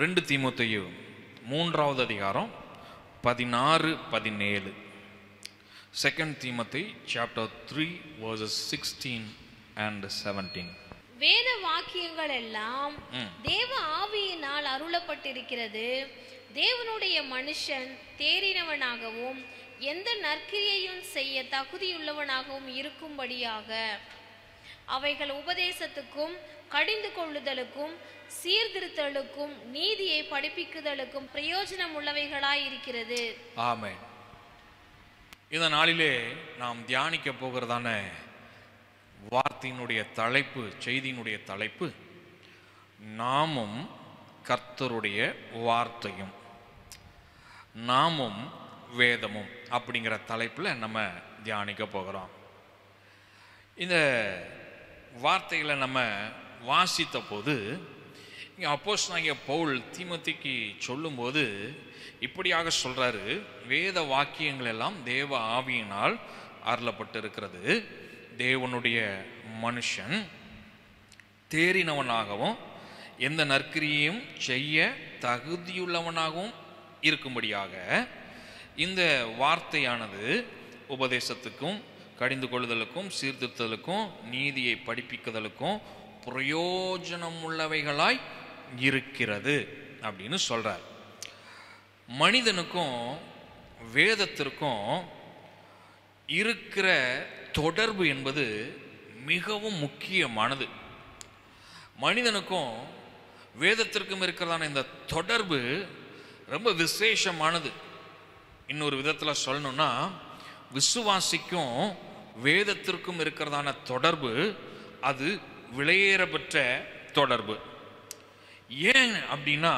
2 தீமோத்தேயு 3வது அதிகாரம் 16-17. 2 Timothy chapter 3 verses 16 and 17. வேத வாக்கியங்கள் எல்லாம் தேவ ஆவியினால் அருளப்பட்டிருக்கிறது. தேவனுடைய மனுஷன் தேறினவனாகவும் எந்த நற்கிரியையும் செய்ய தகுதியுள்ளவனாகவும் இருக்கும்படியாக அவைகள் உபதேசத்துக்கும் கடிந்து கொள்ளுதலுக்கும் சீர்திருத்தலுக்கும் நீதியை படிப்பிக்குதலுக்கும் பிரயோஜனம் உள்ளவைகளாய் இருக்கிறது. ஆமென். இந்த நாளிலே நாம் தியானிக்க போகிறதான வார்த்தையினுடைய தலைப்பு, செய்தியினுடைய தலைப்பு, நாமும் கர்த்தருடைய வார்த்தையும் நாமும் வேதமும் அப்படிங்கிற தலைப்பில் நம்ம தியானிக்க போகிறோம். இந்த வார்த்தைகளை நம்ம வாசித்த போது இங்கே அப்போஸ்தலனாகிய பவுல் தீமோத்தேயுக்கு சொல்லும்போது இப்படியாக சொல்றாரு, வேத வாக்கியங்கள் எல்லாம் தேவ ஆவியினால் அருளப்பட்டிருக்கிறது. தேவனுடைய மனுஷன் தேறினவனாகவும் எந்த நற்கிரியையும் செய்ய தகுதியுள்ளவனாகவும் இருக்கும்படியாக இந்த வார்த்தையானது உபதேசத்துக்கும் கடிந்து கொள்ளுதலுக்கும் சீர்திருத்தலுக்கும் நீதியை படிப்பிக்குதலுக்கும் பிரயோஜனம் உள்ளவைகளாய் இருக்கிறது அப்படின்னு சொல்றார். மனிதனுக்கும் வேதத்திற்கும் இருக்கிற தொடர்பு என்பது மிகவும் முக்கியமானது. மனிதனுக்கும் வேதத்திற்கும் இருக்கிறதான இந்த தொடர்பு ரொம்ப விசேஷமானது. இன்னொரு விதத்தில் சொல்லணும்னா, விசுவாசிக்கும் வேதத்திற்கும் இருக்கிறதான தொடர்பு அது விலையேறப்பெற்ற தொடர்பு. ஏன் அப்படின்னா,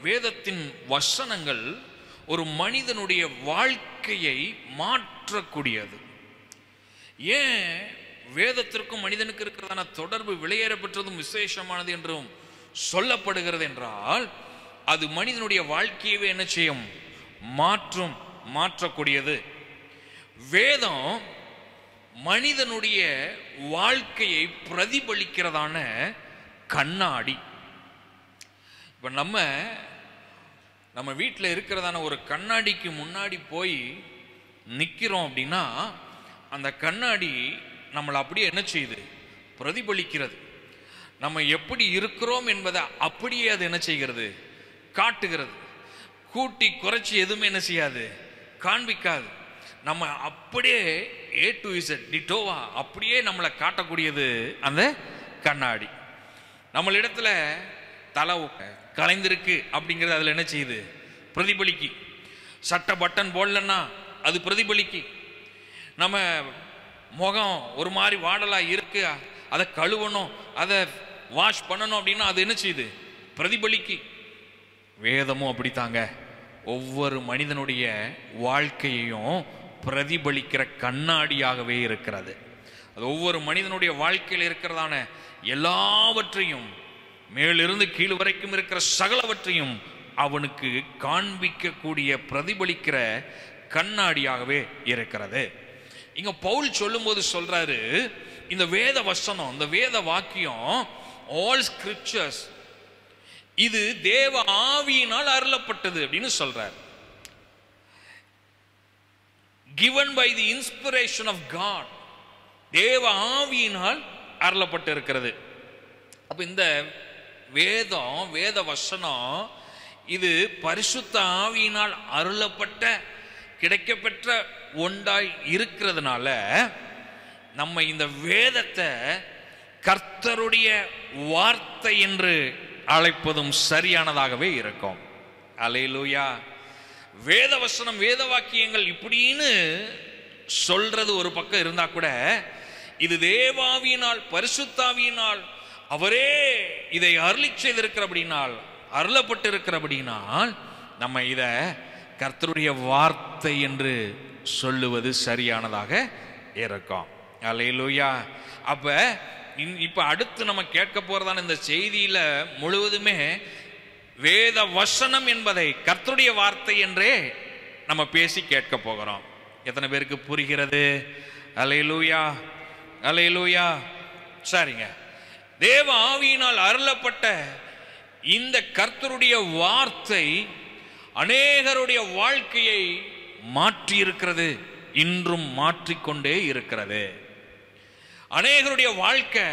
வேதத்தின் வசனங்கள் ஒரு மனிதனுடைய வாழ்க்கையை மாற்றக்கூடியது. ஏன் வேதத்திற்கும் மனிதனுக்கு இருக்கிறதான தொடர்பு விலையேறப்பெற்றதும் விசேஷமானது என்றும் சொல்லப்படுகிறது என்றால், அது மனிதனுடைய வாழ்க்கையவே என்ன செய்யும்? மாற்றக்கூடியது. வேதம் மனிதனுடைய வாழ்க்கையை பிரதிபலிக்கிறதான கண்ணாடி. இப்ப நம்ம வீட்டில் இருக்கிறதான ஒரு கண்ணாடிக்கு முன்னாடி போய் நிற்கிறோம் அப்படின்னா, அந்த கண்ணாடி நம்மளை அப்படியே என்ன செய்யுது? பிரதிபலிக்கிறது. நம்ம எப்படி இருக்கிறோம் என்பதை அப்படியே அது என்ன செய்கிறது? காட்டுகிறது. கூட்டி குறைச்சி எதுவுமே என்ன செய்யாது? காண்பிக்காது. நம்ம அப்படியே A to Z டிட்டோவா அப்படியே நம்மளை காட்டக்கூடியது அந்த கண்ணாடி. நம்மளிடத்துல தலை கலைந்திருக்கு அப்படிங்கிறது அதில் என்ன செய்யுது? பிரதிபலிக்கு. சட்டை பட்டன் போடலன்னா அது பிரதிபலிக்கு. நம்ம முகம் ஒரு மாதிரி வாடலாக இருக்கு, அதை கழுவணும், அதை வாஷ் பண்ணணும் அப்படின்னா அது என்ன செய்யுது? பிரதிபலிக்கு. வேதமும் அப்படித்தாங்க, ஒவ்வொரு மனிதனுடைய வாழ்க்கையையும் பிரதிபலிக்கிற கண்ணாடியாகவே இருக்கிறது. அது ஒவ்வொரு மனிதனுடைய வாழ்க்கையில் இருக்கிறதான எல்லாவற்றையும், மேலிருந்து கீழ் வரைக்கும் இருக்கிற சகலவற்றையும் அவனுக்கு காண்பிக்கக்கூடிய பிரதிபலிக்கிற கண்ணாடியாகவே இருக்கிறது. இங்க பவுல் சொல்லும்போது சொல்றாரு, இந்த வேத வசனம், இந்த வேத வாக்கியம், ஆல் ஸ்கிரிப்சர்ஸ், இது தேவ ஆவியினால் அருளப்பட்டது அப்படின்னு சொல்றார். given by the inspiration of God, தேவ ஆவியினால் அருளப்பட்டு இருக்கிறது. அப்ப இந்த வேத வசனம் இது பரிசுத்த ஆவியினால் அருளப்பட்ட கிடைக்கப்பெற்ற ஒன்றாய் இருக்கிறதுனால நம்ம இந்த வேதத்தை கர்த்தருடைய வார்த்தை என்று அழைப்பதும் சரியானதாகவே இருக்கும். அல்லேலூயா. வேத வசனம், வேத வாக்கியங்கள் இப்படின்னு சொல்றது ஒரு பக்கம் இருந்தா கூட, இது தேவாவியினால் பரிசுத்தாவியினால் அவரே இதை அருளி செய்திருக்கிறபடினால், அருளப்பட்டிருக்கிறபடினால் நம்ம இதை கர்த்தருடைய வார்த்தை என்று சொல்லுவது சரியானதாக இருக்கும். அல்லேலூயா. அப்ப இப்ப அடுத்து நம்ம கேட்க போறதான இந்த செய்தியில முழுவதுமே வேத வசனம் என்பதை கர்த்தருடைய வார்த்தை என்றே நம்ம பேசி கேட்க போகிறோம். எத்தனை பேருக்கு புரிகிறது? அல்லேலூயா, அல்லேலூயா. சரிங்க. தேவ ஆவியினால் அருளப்பட்ட இந்த கர்த்தருடைய வார்த்தை அநேகருடைய வாழ்க்கையை மாற்றி இருக்கிறது, இன்றும் மாற்றிக்கொண்டே இருக்கிறது. அநேகருடைய வாழ்க்கை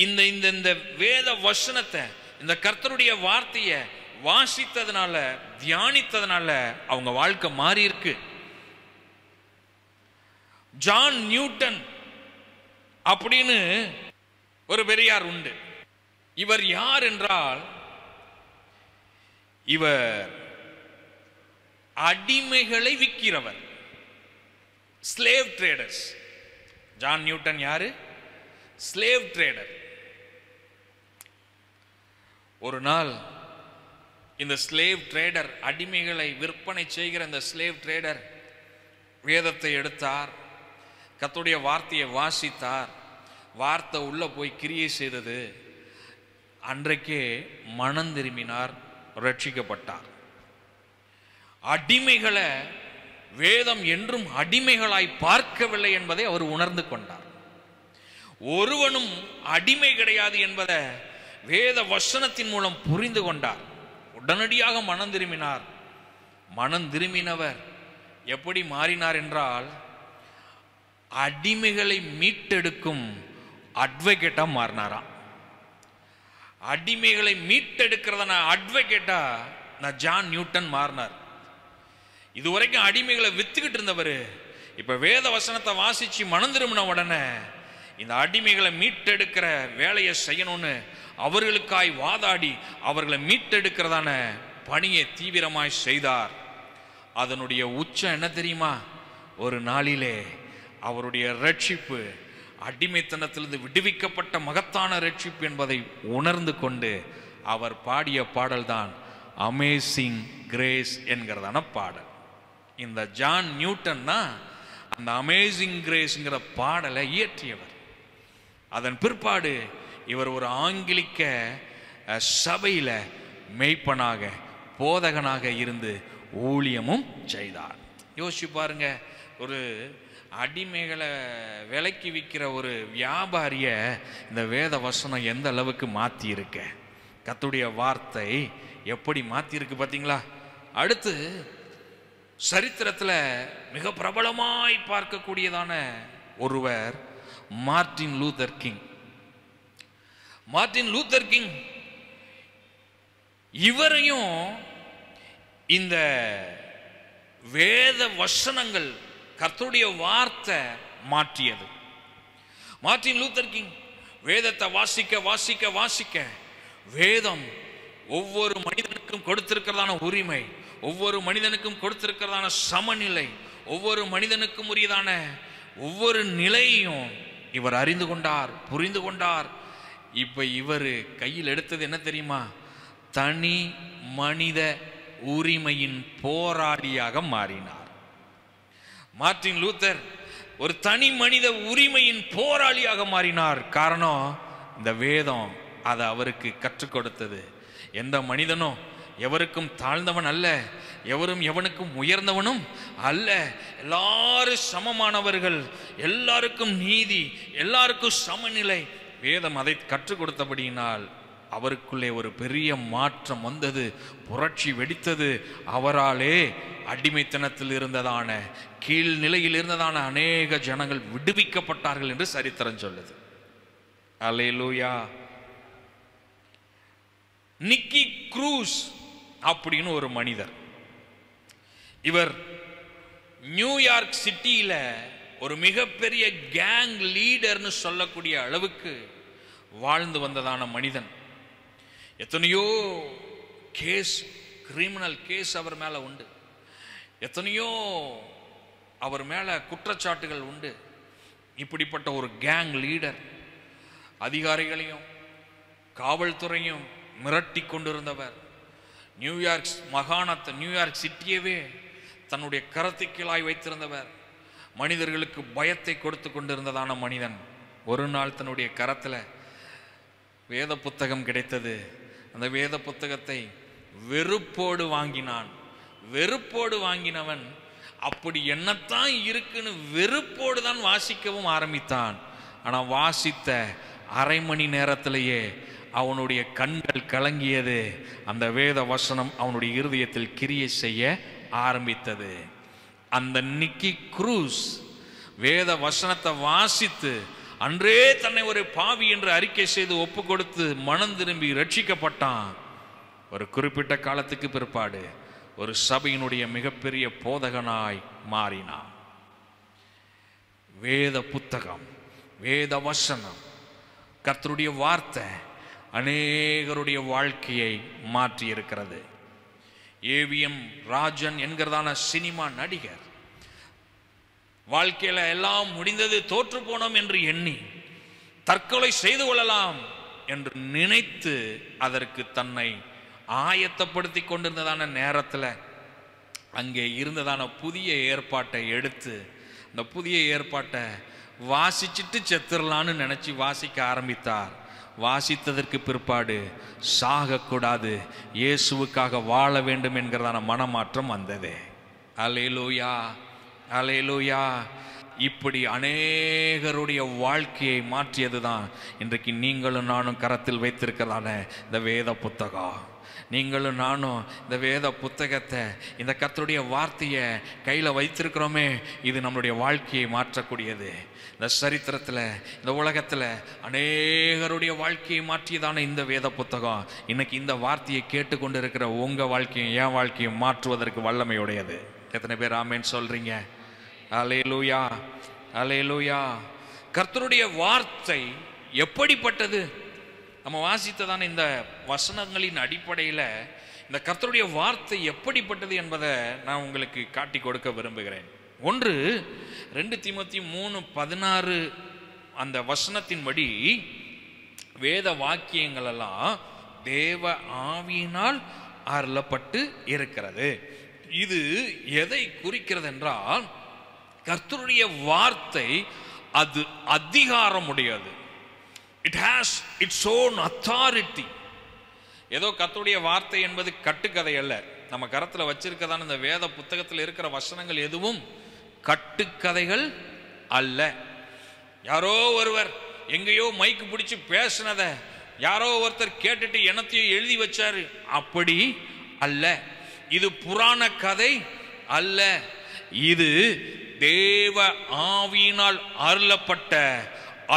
இந்த இந்த இந்த வேத வசனத்தை, இந்த கர்த்தருடைய வார்த்தையை வாசித்ததுனால, தியானித்ததுனால அவங்க வாழ்க்கை மாறி இருக்கு. ஜான் நியூட்டன் அப்படின்னு ஒரு பெரியார் உண்டு. இவர் யார் என்றால், இவர் அடிமைகளை விற்கிறவர், ஸ்லேவ் ட்ரேடர்ஸ். ஜான் நியூட்டன் யாரு? Slave trader. ஒரு நாள் இந்த ஸ்லேவ் ட்ரேடர், அடிமைகளை விற்பனை செய்கிற இந்த ஸ்லேவ் ட்ரேடர் வேதத்தை எடுத்தார், கர்த்தருடைய வார்த்தையை வாசித்தார். வார்த்தை உள்ள போய் கிரியை செய்தது. அன்றைக்கே மனம் திரும்பினார், ரட்சிக்கப்பட்டார். அடிமைகளை வேதம் என்றும் அடிமைகளாய் பார்க்கவில்லை என்பதை அவர் உணர்ந்து கொண்டார். ஒருவனும் அடிமை கிடையாது என்பதை வேத வசனத்தின் மூலம் புரிந்து கொண்டார். உடனடியாக மனம் திரும்பினார். மனம் திரும்பினவர் எப்படி மாறினார் என்றால், அடிமைகளை மீட்டெடுக்கும் அட்வொகேட்டா மாறினாராம். அடிமைகளை மீட்டெடுக்கிறத அட்வொகேட்டா நான் ஜான் நியூட்டன் மாறினார். இதுவரைக்கும் அடிமைகளை வித்துக்கிட்டு இருந்தவர் இப்ப வேத வசனத்தை வாசிச்சு மனம் திரும்பின உடனே இந்த அடிமைகளை மீட்டெடுக்கிற வேலையை செய்யணும்னு அவர்களுக்காய் வாதாடி அவர்களை மீட்டெடுக்கிறதான பணியை தீவிரமாய் செய்தார். அதனுடைய உச்சம் என்ன தெரியுமா? ஒரு நாளிலே அவருடைய ரட்சிப்பு, அடிமைத்தனத்திலிருந்து விடுவிக்கப்பட்ட மகத்தான ரட்சிப்பு என்பதை உணர்ந்து கொண்டு அவர் பாடிய பாடல்தான் அமேசிங் கிரேஸ் என்கிறதான பாடல். இந்த ஜான் நியூட்டன் தான் அந்த அமேசிங் கிரேஸ்ங்கிற பாடலை இயற்றியவர். அதன் பிற்பாடு இவர் ஒரு ஆங்கிலிக்க சபையில மெய்ப்பனாக, போதகனாக இருந்து ஊழியமும் செய்தார். யோசிச்சு பாருங்க, ஒரு அடிமைகளை விலைக்கு விற்கிற ஒரு வியாபாரிய இந்த வேத வசனம் எந்த அளவுக்கு மாற்றி இருக்க, கர்த்தருடைய வார்த்தை எப்படி மாற்றி இருக்கு பார்த்தீங்களா? அடுத்து சரித்திரத்தில் மிக பிரபலமாய் பார்க்கக்கூடியதான ஒருவர் Martin Luther king. Martin Luther king இவரையும் இந்த வேத வசனங்கள், கர்த்தருடைய வார்த்தை மாற்றியது. மார்ட்டின் லூதர் கிங் வேதத்தை வாசிக்க வாசிக்க வாசிக்க வேதம் ஒவ்வொரு மனிதனுக்கும் கொடுத்திருக்கிறதான உரிமை, ஒவ்வொரு மனிதனுக்கும் கொடுத்திருக்கிறதான சமநிலை, ஒவ்வொரு மனிதனுக்கும் உரியதான ஒவ்வொரு நிலையையும் இவர் அறிந்து கொண்டார், புரிந்து கொண்டார். இப்ப இவர் கையில் எடுத்தது என்ன தெரியுமா? தனி மனித உரிமையின் போராளியாக மாறினார். மார்ட்டின் லூதர் ஒரு தனி மனித உரிமையின் போராளியாக மாறினார். காரணம், இந்த வேதம் அதை அவருக்கு கற்றுக் கொடுத்தது. எந்த மனிதனும் எவருக்கும் தாழ்ந்தவன் அல்ல, எவரும் எவனுக்கும் உயர்ந்தவனும் அல்ல, எல்லாரும் சமமானவர்கள், எல்லாருக்கும் நீதி, எல்லாருக்கும் சமநிலை. வேதம் அதை கற்றுக் கொடுத்தபடியினால் அவருக்குள்ளே ஒரு பெரிய மாற்றம் வந்தது, புரட்சி வெடித்தது. அவராலே அடிமைத்தனத்தில் இருந்ததான, கீழ் நிலையில் இருந்ததான அநேக ஜனங்கள் விடுவிக்கப்பட்டார்கள் என்று சரித்திரம் சொல்லுது. அல்லேலூயா. நிக்கி க்ரூஸ் அப்படின்னு ஒரு மனிதர், இவர் நியூயார்க் சிட்டியில ஒரு மிகப்பெரிய கேங் லீடர்னு சொல்லக்கூடிய அளவுக்கு வாழ்ந்து வந்ததான மனிதன். எத்தனையோ கேஸ், கிரிமினல் கேஸ் அவர் மேல உண்டு, எத்தனையோ அவர் மேல குற்றச்சாட்டுகள் உண்டு. இப்படிப்பட்ட ஒரு கேங் லீடர், அதிகாரிகளையும் காவல்துறையும் மிரட்டி கொண்டிருந்தவர். நியூயார்க் மாகாணத்தை, நியூயார்க் சிட்டியவே தன்னுடைய கரத்துக்கீழாய் வைத்திருந்தவர். மனிதர்களுக்கு பயத்தை கொடுத்து கொண்டிருந்ததான மனிதன் ஒரு நாள் தன்னுடைய கரத்துல வேத புத்தகம் கிடைத்தது. அந்த வேத புத்தகத்தை வெறுப்போடு வாங்கினான். வெறுப்போடு வாங்கினவன் அப்படி என்னத்தான் இருக்குன்னு வெறுப்போடு தான் வாசிக்கவும் ஆரம்பித்தான். ஆனா வாசித்த அரை மணி நேரத்திலேயே அவனுடைய கண்கள் கலங்கியது. அந்த வேத வசனம் அவனுடைய இருதயத்தில் கிரியை செய்ய ஆரம்பித்தது. அந்த நிக்கி க்ரூஸ் வேத வசனத்தை வாசித்து அன்றே தன்னை ஒரு பாவி என்று அறிக்கை செய்து ஒப்பு கொடுத்து மனம் திரும்பி ரட்சிக்கப்பட்டான். ஒரு குறிப்பிட்ட காலத்துக்கு பிற்பாடு ஒரு சபையினுடைய மிகப்பெரிய போதகனாய் மாறினான். வேத புத்தகம், வேத வசனம், கர்த்தருடைய வார்த்தை அநேகருடைய வாழ்க்கையை மாற்றி இருக்கிறது. ஏவிஎம் ராஜன் என்கிறதான சினிமா நடிகர் வாழ்க்கையில எல்லாம் முடிந்தது, தோற்று போனோம் என்று எண்ணி தற்கொலை செய்து கொள்ளலாம் என்று நினைத்து அதற்கு தன்னை ஆயத்தப்படுத்தி கொண்டிருந்ததான நேரத்தில் அங்கே இருந்ததான புதிய ஏற்பாட்டை எடுத்து அந்த புதிய ஏற்பாட்டை வாசிச்சுட்டு செத்துடலான்னு நினைச்சு வாசிக்க ஆரம்பித்தார். வாசித்ததற்கு பிற்பாடு சாகக்கூடாது, இயேசுவுக்காக வாழ வேண்டும் என்கிறதான மனமாற்றம் வந்தது. அல்லேலூயா, அல்லேலூயா. இப்படி அநேகருடைய வாழ்க்கையை மாற்றியது தான் இன்றைக்கு நீங்களும் நானும் கரத்தில் வைத்திருக்கிறதான இந்த வேத புத்தகம். நீங்களும் நானும் இந்த வேத புத்தகத்தை, இந்த கர்த்தருடைய வார்த்தையை கையில் வைத்திருக்கிறோமே, இது நம்மளுடைய வாழ்க்கையை மாற்றக்கூடியது. இந்த சரித்திரத்தில், இந்த உலகத்தில் அநேகருடைய வாழ்க்கையை மாற்றியதான இந்த வேத புத்தகம் இன்னைக்கு இந்த வார்த்தையை கேட்டுக்கொண்டு இருக்கிற உங்கள் வாழ்க்கையும் என் வாழ்க்கையும் மாற்றுவதற்கு வல்லமையுடையது. எத்தனை பேர் ஆமேன் சொல்றீங்க? அல்லேலூயா, அல்லேலூயா. கர்த்தருடைய வார்த்தை எப்படிப்பட்டது? நம்ம வாசித்ததான இந்த வசனங்களின் அடிப்படையில் இந்த கர்த்தருடைய வார்த்தை எப்படிப்பட்டது என்பதை நான் உங்களுக்கு காட்டி கொடுக்க விரும்புகிறேன். 1 தீமோத்தேயு 3:16 அந்த வசனத்தின்படி வேத வாக்கியங்கள் எல்லாம் தேவ ஆவியினால் அருளப்பட்டு இருக்கிறது. இது எதை குறிக்கிறது என்றால், கர்த்தருடைய வார்த்தை அது அதிகாரம் உடையது. It has its own authority. ஏதோ கர்த்தருடைய வார்த்தை என்பது கட்டுக்கதை அல்ல. நம்ம கரத்தில் வச்சிருக்கதான இந்த வேத புத்தகத்தில் இருக்கிற வசனங்கள் எதுவும் கட்டுக்கதைகள் அல்ல. யாரோ ஒருவர் எங்கேயோ மைக்கு பிடிச்சு பேசினத யாரோ ஒருத்தர் கேட்டுட்டு என்னத்தையும் எழுதி வச்சாரு, அப்படி அல்ல. இது புராண கதை அல்ல. இது தேவ ஆவியினால் அருளப்பட்ட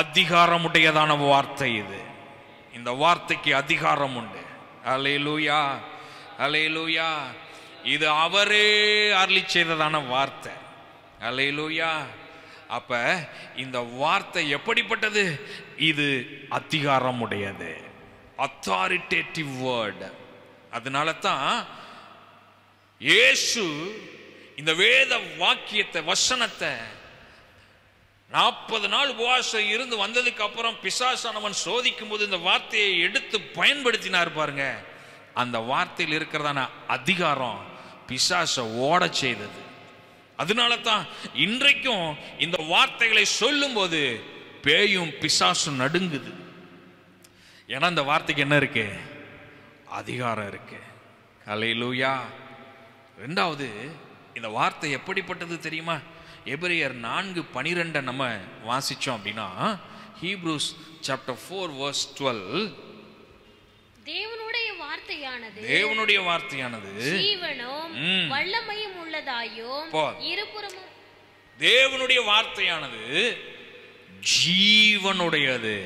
அதிகாரமுடையதான வார்த்தை. இது இந்த வார்த்தைக்கு அதிகாரம் உண்டு. அல்லேலூயா, அல்லேலூயா. இது அவரே அருளி செய்ததான வார்த்தை. அல்லேலூயா. அப்ப இந்த வார்த்தை எப்படிப்பட்டது? இது அதிகாரம் உடையது, அத்தாரிட்டேட்டிவ் வேர்ட். அதனால தான் இயேசு இந்த வேத வாக்கியத்தை, வசனத்தை 40 நாள் உபவாசம் இருந்து வந்ததுக்கு அப்புறம் பிசாசானவன் சோதிக்கும் போது இந்த வார்த்தையை எடுத்து பயன்படுத்தினார் பாருங்க. அந்த வார்த்தையில் இருக்கிறதான அதிகாரம் பிசாசை ஓட செய்தது. அதனால தான் இன்றைக்கும் இந்த வார்த்தைகளை சொல்லும் போது பேயும் பிசாசும் நடுங்குது. ஏன்னா இந்த வார்த்தைக்கு என்ன இருக்கு? அதிகாரம் இருக்கு. அல்லேலூயா. 2வது, இந்த வார்த்தை எப்படிப்பட்டது தெரியுமா? எபிரேயர் 4:12 நம்ம வாசிச்சோம் அப்படின்னா, ஹீப்ரூஸ் சாப்டர் 4:12, தேவனுடைய வார்த்தையானது ஜீவனும் வல்லமையும் உள்ளதாயும் இருபுறமும், தேவனுடைய வார்த்தையானது ஜீவனுடையது.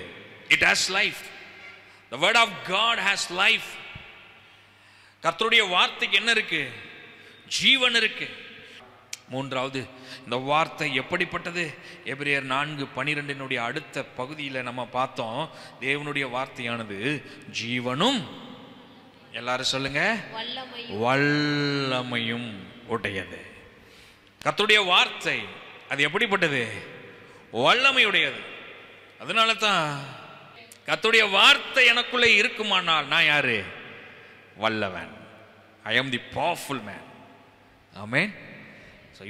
It has life. The word of God has life. கர்த்தருடைய வார்த்தைக்கு என்ன இருக்கு? ஜீவன் இருக்கு. 3வது, இந்த வார்த்தை எப்படிப்பட்டது? எபிரேயர் 4:12 அடுத்த பகுதியில் நம்ம பார்த்தோம், தேவனுடைய வார்த்தையானது ஜீவனும், எல்லாரும் சொல்லுங்க, வல்லமையும் உடையது. கர்த்தருடைய வார்த்தை அது எப்படிப்பட்டது? வல்லமையுடையது. அதனால தான் கர்த்தருடைய வார்த்தை எனக்குள்ளே இருக்குமானால் நான் யாரு? வல்லவன். I am the powerful man. ஆமென்.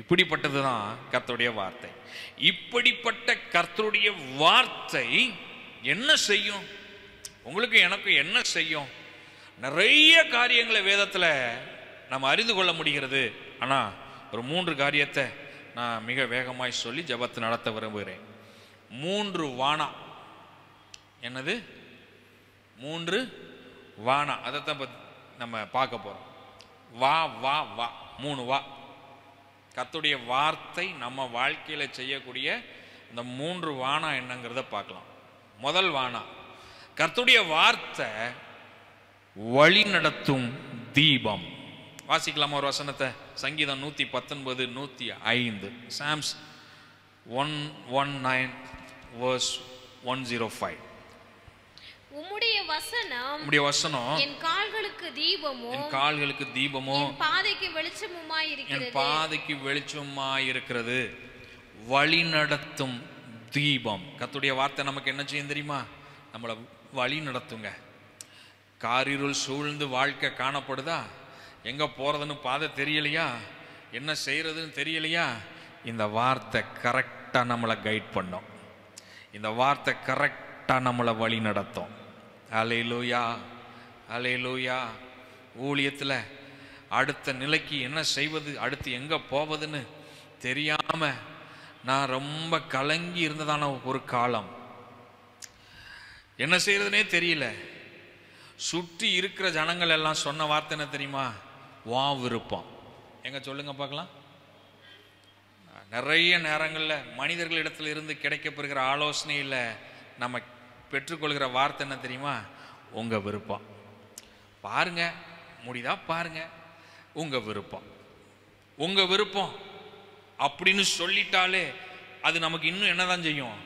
இப்படிப்பட்டது தான் கர்த்தருடைய வார்த்தை. இப்படிப்பட்ட கர்த்தருடைய வார்த்தை என்ன செய்யும்? உங்களுக்கு எனக்கு என்ன செய்யும்? நிறைய காரியங்களை வேதத்தில் நம்ம அறிந்து கொள்ள முடிகிறது. ஆனால் ஒரு 3 காரியத்தை நான் மிக வேகமாய் சொல்லி ஜெபத்தை நடத்த விரும்புகிறேன். 3 வானா. என்னது? 3 வானா. அதைத்தான் நம்ம பார்க்க போறோம். வா வா வா, 3 வா. கர்த்தருடைய வார்த்தை நம்ம வாழ்க்கையில செய்யக்கூடிய இந்த 3 வானா என்னங்கிறத பார்க்கலாம். முதல் வானா, கர்த்தருடைய வார்த்தை வழி நடத்தும் தீபம். வாசிக்கலாமா ஒரு வசனத்தை? சங்கீதம் 119 105. Psalms 119 verse 105. உம்முடைய வசனம் என் கால்களுக்கு தீபமும் என் கால்களுக்கு தீபமும் என் பாதைக்கு வெளிச்சமுமாய் இருக்கிறது. என் பாதைக்கு வெளிச்சமாய் இருக்கிறது. வழி நடத்தும் தீபம். கர்த்தருடைய வார்த்தை நமக்கு என்ன செய்யும் தெரியுமா? நம்மளை வழி நடத்துங்க. காரிருள் சூழ்ந்து வாழ்க்கை காணப்படுதா? எங்க போறதுன்னு பாதை தெரியலையா? என்ன செய்யறதுன்னு தெரியலையா? இந்த வார்த்தை கரெக்டா நம்மளை கைட் பண்ணும். இந்த வார்த்தை கரெக்டா நம்மளை வழி நடத்தும். அல்லேலூயா, அல்லேலூயா. ஊழியத்துல அடுத்த நிலைக்கு என்ன செய்வது, அடுத்து எங்க போவதுன்னு தெரியாம நான் ரொம்ப கலங்கி இருந்ததான ஒரு காலம். என்ன செய்யறதுனே தெரியல. சுற்றி இருக்கிற ஜனங்கள் எல்லாம் சொன்ன வார்த்தை என்ன தெரியுமா? வா விருப்பம். எங்க சொல்லுங்க பார்க்கலாம். நிறைய நேரங்களில் மனிதர்களிடத்துல இருந்து கிடைக்கப்பெறுகிற ஆலோசனையில் நம்ம பெற்றுக்கொள்கிற வார்த்தை என்ன தெரியுமா? உங்க விருப்பம். பாருங்க, முடிதா பாருங்க, உங்க விருப்பம், உங்க விருப்பம் அப்படின்னு சொல்லிட்டாலே அது நமக்கு இன்னும் என்னதான் செய்யும்?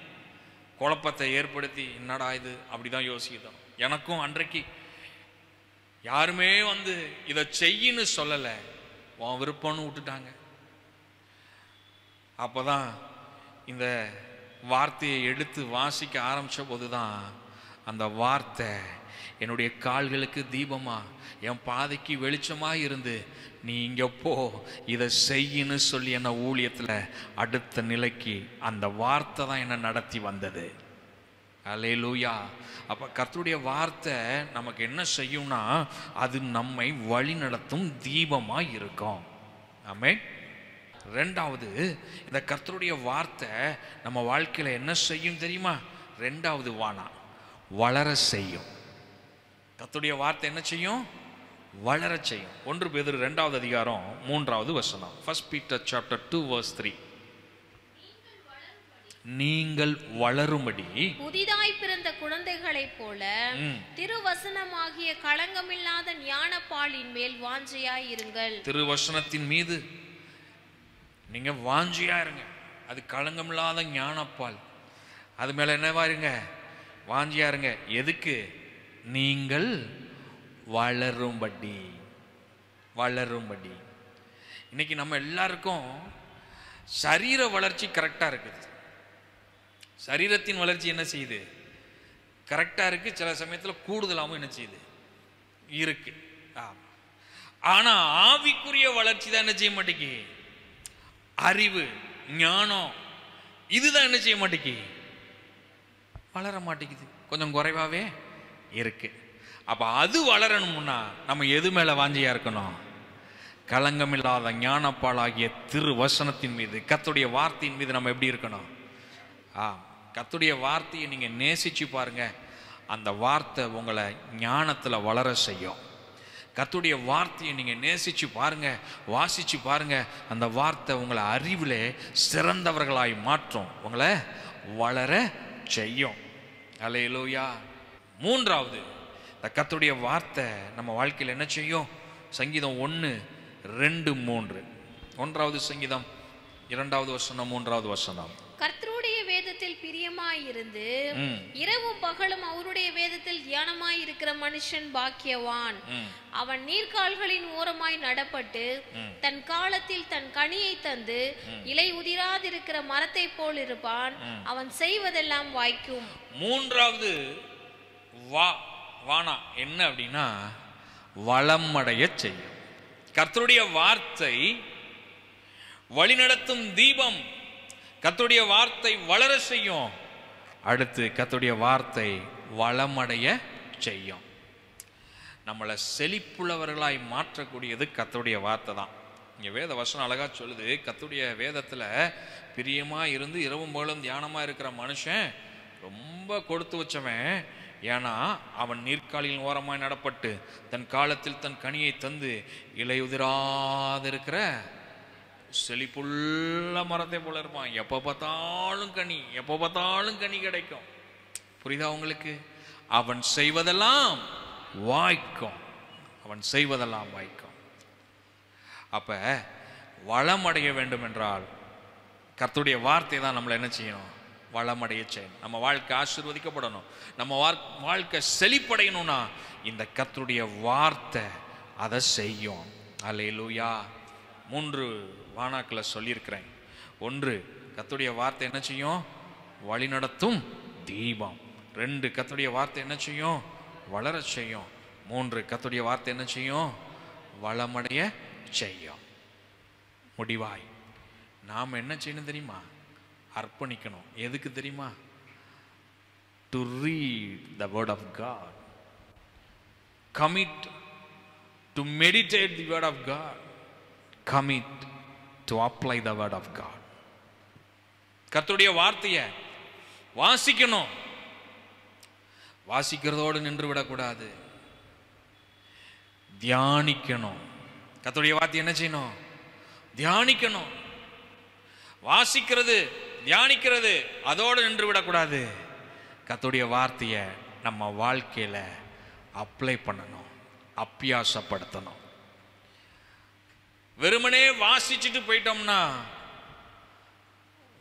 குழப்பத்தை ஏற்படுத்தி என்னடா இது அப்படிதான் யோசிக்கிறோம். எனக்கும் அன்றைக்கு யாருமே இதை செய்யின்னு சொல்லலை, உன் விருப்பம்னு விட்டுட்டாங்க. அப்போதான் இந்த வார்த்தையை எடுத்து வாசிக்க ஆரம்பித்த போது தான் அந்த வார்த்தை என்னுடைய கால்களுக்கு தீபமா, என் பாதைக்கு வெளிச்சமா இருந்து நீ இங்க போ, இதை செய்யின்னு சொல்லி என்ன ஊழியத்தில் அடுத்த நிலைக்கு அந்த வார்த்தை தான் என்ன நடத்தி வந்தது. அல்லேலூயா. அப்ப கர்த்தருடைய வார்த்தை நமக்கு என்ன செய்யும்னா, அது நம்மை வழி நடத்தும் தீபமா இருக்கும். ஆமென். ரெண்டாவது, இந்த கர்த்தருடைய வார்த்தை நம்ம வாழ்க்கையில என்ன செய்யும் தெரியுமா? ரெண்டாவது வானா, வளர செய்யும். கர்த்தருடைய வார்த்தை என்ன செய்யும்? வளர செய்யும். 1 பேதுரு 2வது அதிகாரம் 3வது வசனம். 1 Peter chapter 2 verse 3. நீங்கள் வளரும்படி புதிதாய் பிறந்த குழந்தைகளைப் போல திருவசனமாகிய களங்கமில்லாத ஞானப்பாலின் மேல் வாஞ்சையாய் இருங்கள். திருவசனத்தின் மீது நீங்க வாஞ்சியா இருங்க. அது களங்கமில்லாத ஞானப்பால். அது மேல என்னவா இருங்க? வாஞ்சியா இருங்க. எதுக்கு? நீங்கள் வளரும்படி. வளரும்படி. இன்னைக்கு நம்ம எல்லாருக்கும் சரீர வளர்ச்சி கரெக்டா இருக்குது. சரீரத்தின் வளர்ச்சி என்ன செய்யுது? கரெக்டா இருக்கு. சில சமயத்துல கூடுதலாகவும் என்ன செய்யுது? இருக்கு. ஆனா ஆவிக்குரிய வளர்ச்சி தான் என்ன செய்ய மாட்டேங்கி? அறிவு, ஞானம், இதுதான் என்ன செய்ய மாட்டேங்கி? வளர மாட்டேங்குது. கொஞ்சம் குறைவாவே இருக்கு. அப்ப அது வளரணும்னா நம்ம எது மேல வாஞ்சியா இருக்கணும்? களங்கமில்லாத ஞானப்பாலாகிய திருவசனத்தின் மீது, கர்த்தருடைய வார்த்தையின் மீது நம்ம எப்படி இருக்கணும்? கர்த்தருடைய வார்த்தையை நீங்க நேசிச்சு பாருங்க. அந்த வார்த்தை உங்களை ஞானத்துல வளர செய்யும். கர்த்தருடைய வார்த்தையை நீங்க நேசிச்சு பாருங்க, வாசிச்சு பாருங்க. அந்த வார்த்தை உங்களை அறிவிலே சிறந்தவர்களாய் மாற்றும், உங்களை வளர செய்யும். அல்லேலூயா. மூன்றாவது, இந்த கர்த்தருடைய வார்த்தை நம்ம வாழ்க்கையில் என்ன செய்யும்? சங்கீதம் 1, 2, 3. 1வது சங்கீதம் 2வது வசனம் 3வது வசனம். கர்த்தருடைய வேதத்தில் பிரியமாயிருந்து இரவும் பகலும் அவருடைய வேதத்தில் தியானமாய் இருக்கிற மனுஷன் பாக்கியவான். அவன் நீர்க்கால்களின் ஓரமாய் நடப்பட்டு தன் காலத்தில் தன் கனியை தந்து இலை உதிராதிருக்கிற மரத்தை போல் இருப்பான். அவன் செய்வதெல்லாம் வாய்க்கும். மூன்றாவது வானா என்ன அப்படின்னா, வளமடைய செய்யும். கர்த்தருடைய வார்த்தை வழிநடத்தும் தீபம். கர்த்தருடைய வார்த்தை வளர செய்யும். அடுத்து கர்த்தருடைய வார்த்தை வளமடைய செய்யும். நம்மளை செழிப்புள்ளவர்களாய் மாற்றக்கூடியது கர்த்தருடைய வார்த்தை தான். இங்க வேத வசனம் அழகா சொல்லுது, கர்த்தருடைய வேதத்துல பிரியமா இருந்து இரவும் பகலும் தியானமா இருக்கிற மனுஷன் ரொம்ப கொடுத்து வச்சவன் ஏன்னா அவன் நீர்க்காலியின் ஓரமாய் நடப்பட்டு தன் காலத்தில் தன் கனியை தந்து இலையுதிராதிருக்கிற செழிப்புள்ள மரத்தை போல இருப்பான். எப்போ பார்த்தாலும் கனி, எப்போ பார்த்தாலும் கனி கிடைக்கும். புரியுதா உங்களுக்கு? அவன் செய்வதெல்லாம் வாய்க்கும், அவன் செய்வதெல்லாம் வாய்க்கும். அப்ப வளமடைய வேண்டும் என்றால் கர்த்தருடைய வார்த்தை தான் நம்மளை என்ன செய்யணும்? வளமடைய செய்யணும். நம்ம வாழ்க்கை ஆசீர்வதிக்கப்படணும், நம்ம வாழ்க்கை செழிப்படையணும்னா இந்த கர்த்தருடைய வார்த்தை அதை செய்யும். அல்லேலூயா. 3 வானாக்களை சொல்லியிருக்கிறேன். 1, கர்த்தருடைய வார்த்தை என்ன செய்யும்? வழிநடத்தும் தீபம். 2, கர்த்தருடைய வார்த்தை என்ன செய்யும்? வளர செய்யும். 3, கர்த்தருடைய வார்த்தை என்ன செய்யும்? வளமடைய செய்யும். முடிவாய் நாம் என்ன செய்யணும் தெரியுமா? அர்ப்பணிக்கணும். எதுக்கு தெரியுமா? To read the word of God, commit to meditate the word of God, commit to apply the word of God. கர்த்தருடைய வார்த்தையை வாசிக்கணும். வாசிக்கிறதோடு நின்று விடக்கூடாது, தியானிக்கணும். கர்த்தருடைய வார்த்தை என்ன செய்யணும்? தியானிக்கணும். வாசிக்கிறது, தியானிக்கிறது அதோடு நின்று விடக்கூடாது. கர்த்தருடைய வார்த்தையை நம்ம வாழ்க்கையில அப்ளை பண்ணணும், அபியாசப்படுத்தணும். வெறுமனே வாசிச்சுட்டு போயிட்டோம்னா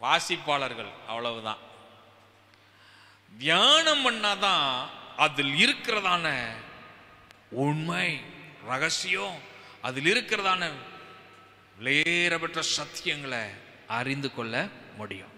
வாசிப்பாளர்கள் அவ்வளவுதான். தியானம் பண்ணாதான் அதில் இருக்கிறதான உண்மை ரகசியம், அதில் இருக்கிறதான விலையேற பெற்ற சத்தியங்களை அறிந்து கொள்ள முடியும்.